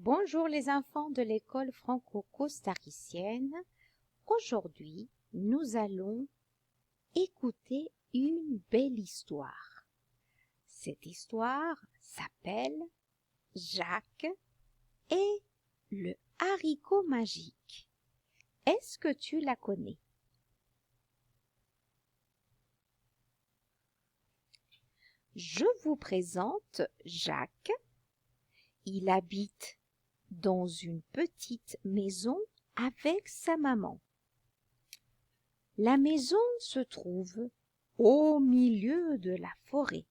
Bonjour les enfants de l'école franco-costaricienne. Aujourd'hui, nous allons écouter une belle histoire. Cette histoire s'appelle Jacques et le haricot magique. Est-ce que tu la connais? Je vous présente Jacques. Il habite dans une petite maison avec sa maman. La maison se trouve au milieu de la forêt.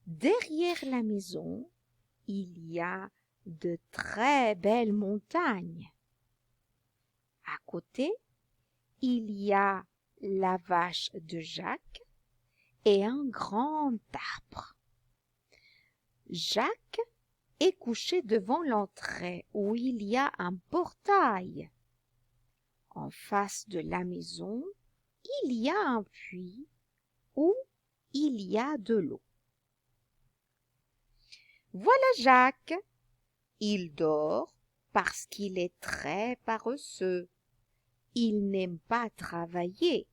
Derrière la maison, il y a de très belles montagnes. À côté, il y a la vache de Jacques et un grand arbre. Jacques est couché devant l'entrée où il y a un portail. En face de la maison, il y a un puits où il y a de l'eau. Voilà Jacques. Il dort parce qu'il est très paresseux. Il n'aime pas travailler.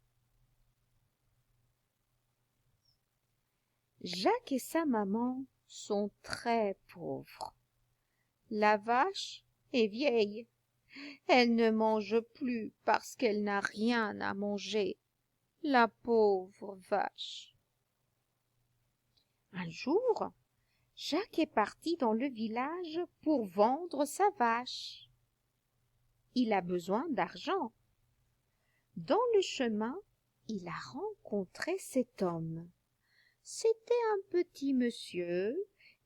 Jacques et sa maman sont très pauvres. La vache est vieille. Elle ne mange plus parce qu'elle n'a rien à manger. La pauvre vache. Un jour, Jacques est parti dans le village pour vendre sa vache. Il a besoin d'argent. Dans le chemin, il a rencontré cet homme. C'était un petit monsieur.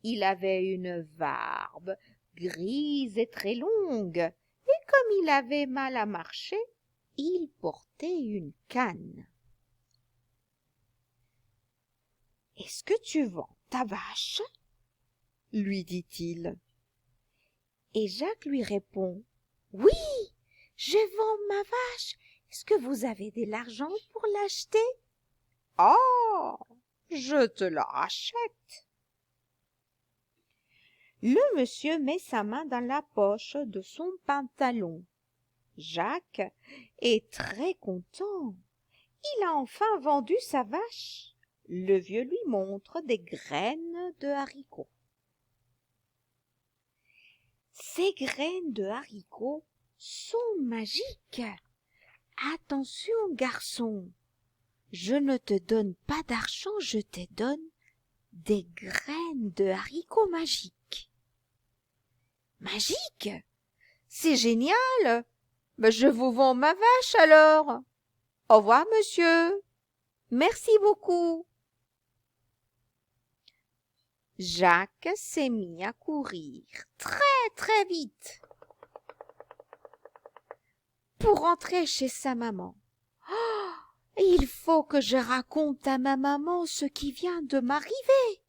Il avait une barbe grise et très longue. Et comme il avait mal à marcher, il portait une canne. « Est-ce que tu vends ta vache ?» lui dit-il. Et Jacques lui répond, « Oui, je vends ma vache. Est-ce que vous avez de l'argent pour l'acheter ?»« Ah, je te la rachète. » Le monsieur met sa main dans la poche de son pantalon. Jacques est très content. Il a enfin vendu sa vache. Le vieux lui montre des graines de haricots. Ces graines de haricots sont magiques. Attention, garçon, je ne te donne pas d'argent, je te donne des graines de haricots magiques. Magique? C'est génial! Ben, je vous vends ma vache alors. Au revoir, monsieur. Merci beaucoup. Jacques s'est mis à courir très vite pour rentrer chez sa maman. Oh, il faut que je raconte à ma maman ce qui vient de m'arriver.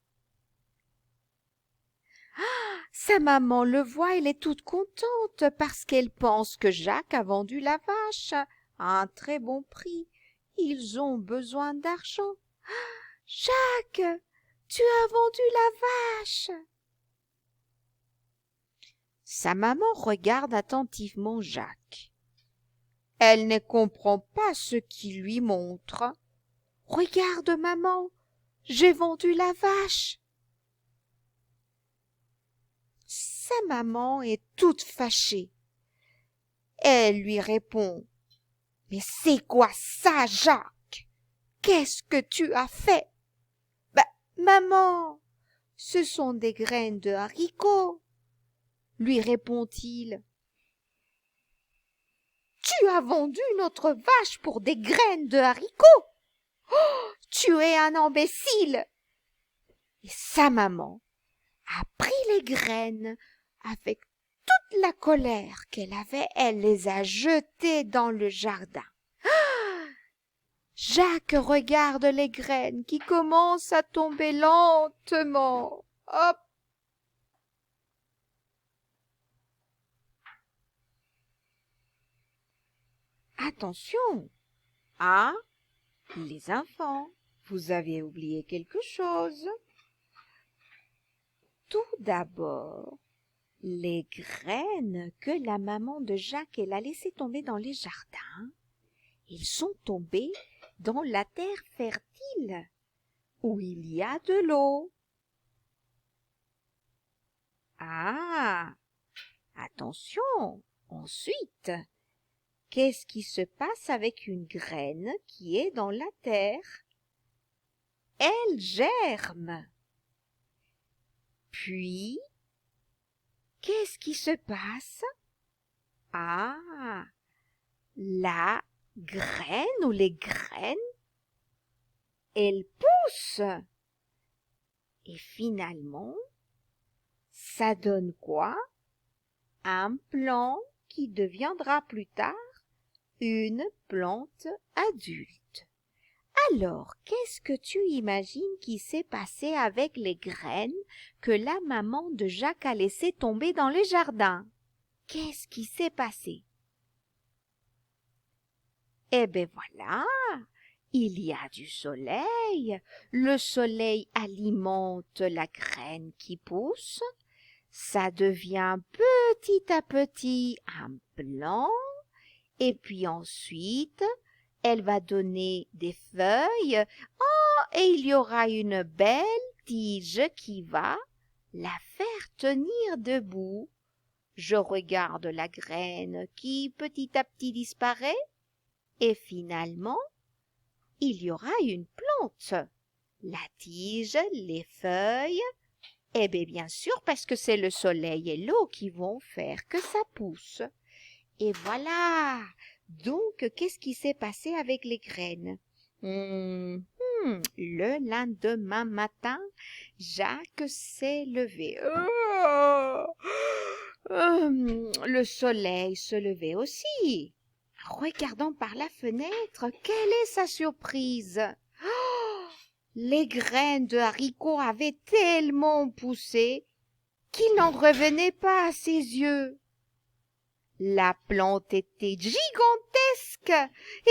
Sa maman le voit, elle est toute contente parce qu'elle pense que Jacques a vendu la vache à un très bon prix. Ils ont besoin d'argent. Jacques, tu as vendu la vache. Sa maman regarde attentivement Jacques. Elle ne comprend pas ce qu'il lui montre. Regarde, maman, j'ai vendu la vache. Sa maman est toute fâchée. Elle lui répond, « Mais c'est quoi ça, Jacques? Qu'est-ce que tu as fait? » « Ben, maman, ce sont des graines de haricots, lui répond-il. « Tu as vendu notre vache pour des graines de haricots? Oh, tu es un imbécile! » Et sa maman a pris les graines avec toute la colère qu'elle avait, elle les a jetées dans le jardin. Jacques regarde les graines qui commencent à tomber lentement. Hop! Attention! Ah, les enfants, vous avez oublié quelque chose. Tout d'abord, les graines que la maman de Jacques elle a laissées tomber dans les jardins, ils sont tombés dans la terre fertile où il y a de l'eau. Ah, attention, ensuite, qu'est-ce qui se passe avec une graine qui est dans la terre? Elle germe. Puis, qu'est-ce qui se passe? Ah, la graine ou les graines, elles poussent. Et finalement, ça donne quoi? Un plant qui deviendra plus tard une plante adulte. Alors, qu'est-ce que tu imagines qui s'est passé avec les graines que la maman de Jacques a laissées tomber dans le jardin? Qu'est-ce qui s'est passé? Eh bien voilà, il y a du soleil. Le soleil alimente la graine qui pousse. Ça devient petit à petit un plant. Et puis ensuite, elle va donner des feuilles. Oh, et il y aura une belle tige qui va la faire tenir debout. Je regarde la graine qui petit à petit disparaît. Et finalement, il y aura une plante. La tige, les feuilles. Eh bien sûr, parce que c'est le soleil et l'eau qui vont faire que ça pousse. Et voilà. Donc, qu'est-ce qui s'est passé avec les graines? Le lendemain matin, Jacques s'est levé. Le soleil se levait aussi. Regardant par la fenêtre, quelle est sa surprise? Les graines de haricots avaient tellement poussé qu'il n'en revenait pas à ses yeux. La plante était gigantesque.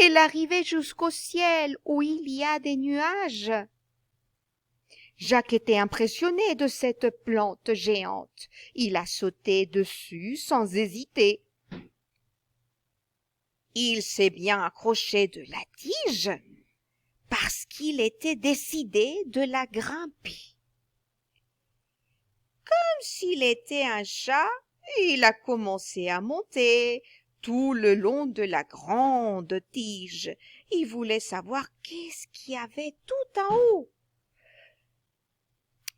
Elle arrivait jusqu'au ciel où il y a des nuages. Jacques était impressionné de cette plante géante. Il a sauté dessus sans hésiter. Il s'est bien accroché de la tige parce qu'il était décidé de la grimper. Comme s'il était un chat, il a commencé à monter tout le long de la grande tige. Il voulait savoir qu'est-ce qu'il y avait tout en haut.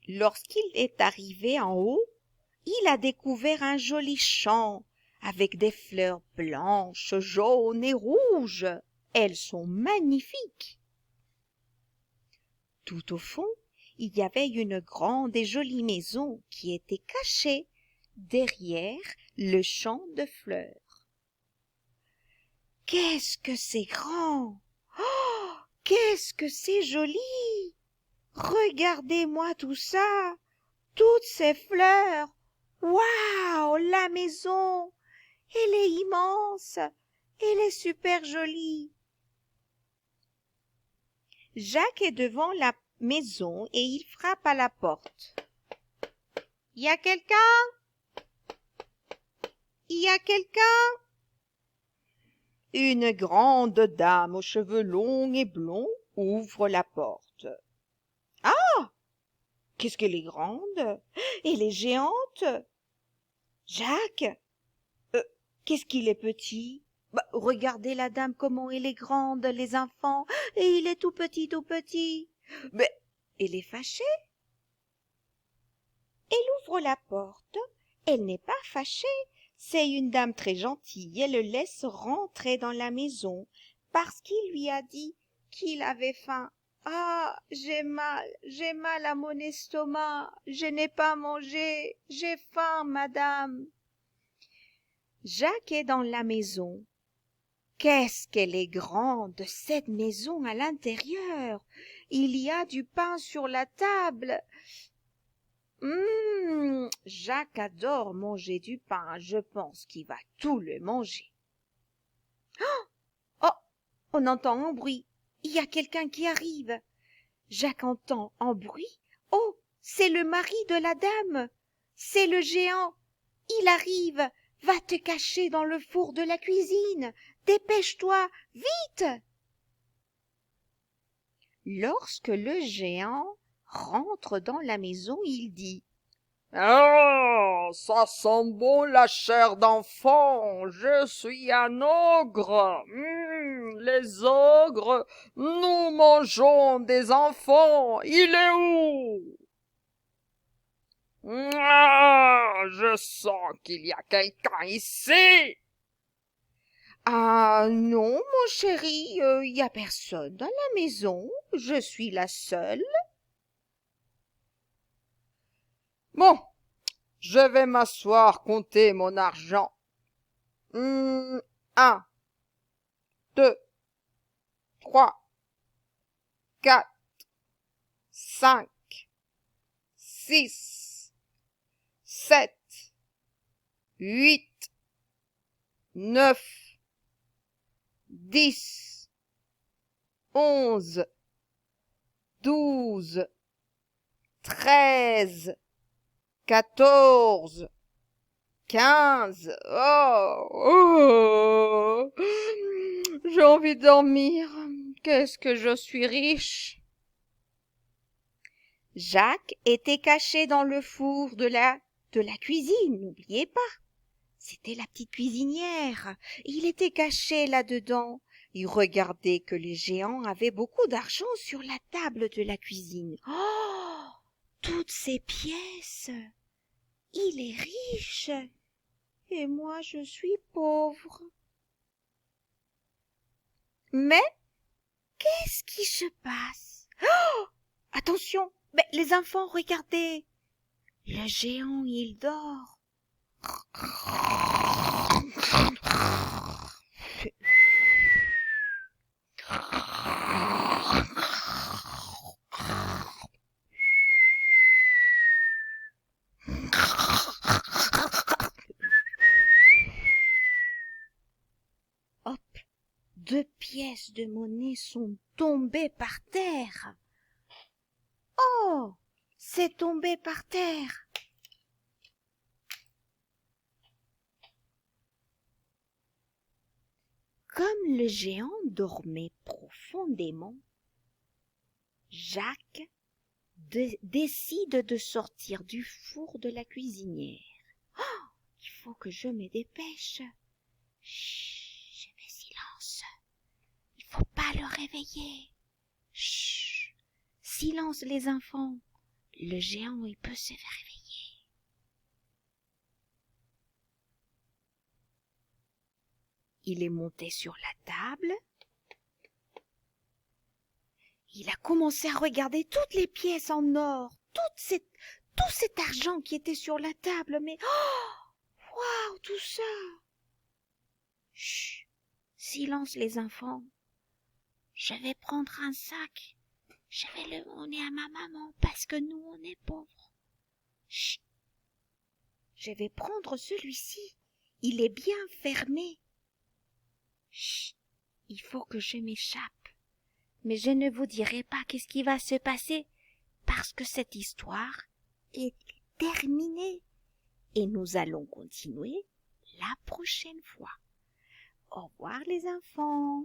Lorsqu'il est arrivé en haut, il a découvert un joli champ avec des fleurs blanches, jaunes et rouges. Elles sont magnifiques. Tout au fond, il y avait une grande et jolie maison qui était cachée derrière le champ de fleurs. Qu'est-ce que c'est grand! Oh, qu'est-ce que c'est joli! Regardez-moi tout ça! Toutes ces fleurs! Waouh! La maison! Elle est immense! Elle est super jolie! Jacques est devant la maison et il frappe à la porte. « Y a quelqu'un? Y a quelqu'un? » Une grande dame aux cheveux longs et blonds ouvre la porte. « Ah! Qu'est-ce qu'elle est grande! Elle est géante! Jacques, qu'est-ce qu'il est petit! Regardez la dame comment elle est grande, les enfants, et il est tout petit, tout petit. Mais elle est fâchée. » Elle ouvre la porte. Elle n'est pas fâchée. C'est une dame très gentille. Elle le laisse rentrer dans la maison parce qu'il lui a dit qu'il avait faim. « Ah, j'ai mal à mon estomac. Je n'ai pas mangé. J'ai faim, madame. » Jacques est dans la maison. Qu'est-ce qu'elle est grande, cette maison à l'intérieur! Il y a du pain sur la table. Jacques adore manger du pain. Je pense qu'il va tout le manger. Oh, on entend un bruit. Il y a quelqu'un qui arrive. Jacques entend un bruit. Oh, c'est le mari de la dame. C'est le géant. il arrive. Va te cacher dans le four de la cuisine. Dépêche-toi, vite. Lorsque le géant rentre dans la maison, il dit: Ah, ça sent bon la chair d'enfant. Je suis un ogre. Les ogres, nous mangeons des enfants. Il est où? Ah, je sens qu'il y a quelqu'un ici. Ah non, mon chéri, il y a personne dans la maison. Je suis la seule. Bon, je vais m'asseoir compter mon argent. 1, 2, 3, 4, 5, 6, 7, 8, 9, 10, 11, 12, 13, 14, 15. Oh, j'ai envie de dormir. Qu'est-ce que je suis riche. Jacques était caché dans le four de la cuisine, n'oubliez pas. C'était la petite cuisinière. Il était caché là-dedans. Il regardait que les géants avaient beaucoup d'argent sur la table de la cuisine. Oh, toutes ces pièces. Il est riche. Et moi, je suis pauvre. Mais qu'est-ce qui se passe? Oh, attention, mais les enfants, regardez. Le géant, il dort. Hop, 2 pièces de monnaie sont tombées par terre. Oh, c'est tombé par terre. Comme le géant dormait profondément, Jacques décide de sortir du four de la cuisinière. Oh, il faut que je me dépêche. Chut, je mets silence. Il faut pas le réveiller. Chut, silence les enfants. Le géant, il peut se réveiller. Il est monté sur la table. Il a commencé à regarder toutes les pièces en or, tout cet argent qui était sur la table, mais oh, waouh, tout ça. Chut, silence les enfants. Je vais prendre un sac. Je vais le donner à ma maman parce que nous, on est pauvres. Chut. Je vais prendre celui-ci. Il est bien fermé. Chut. Il faut que je m'échappe. Mais je ne vous dirai pas qu'est-ce qui va se passer parce que cette histoire est terminée et nous allons continuer la prochaine fois. Au revoir les enfants.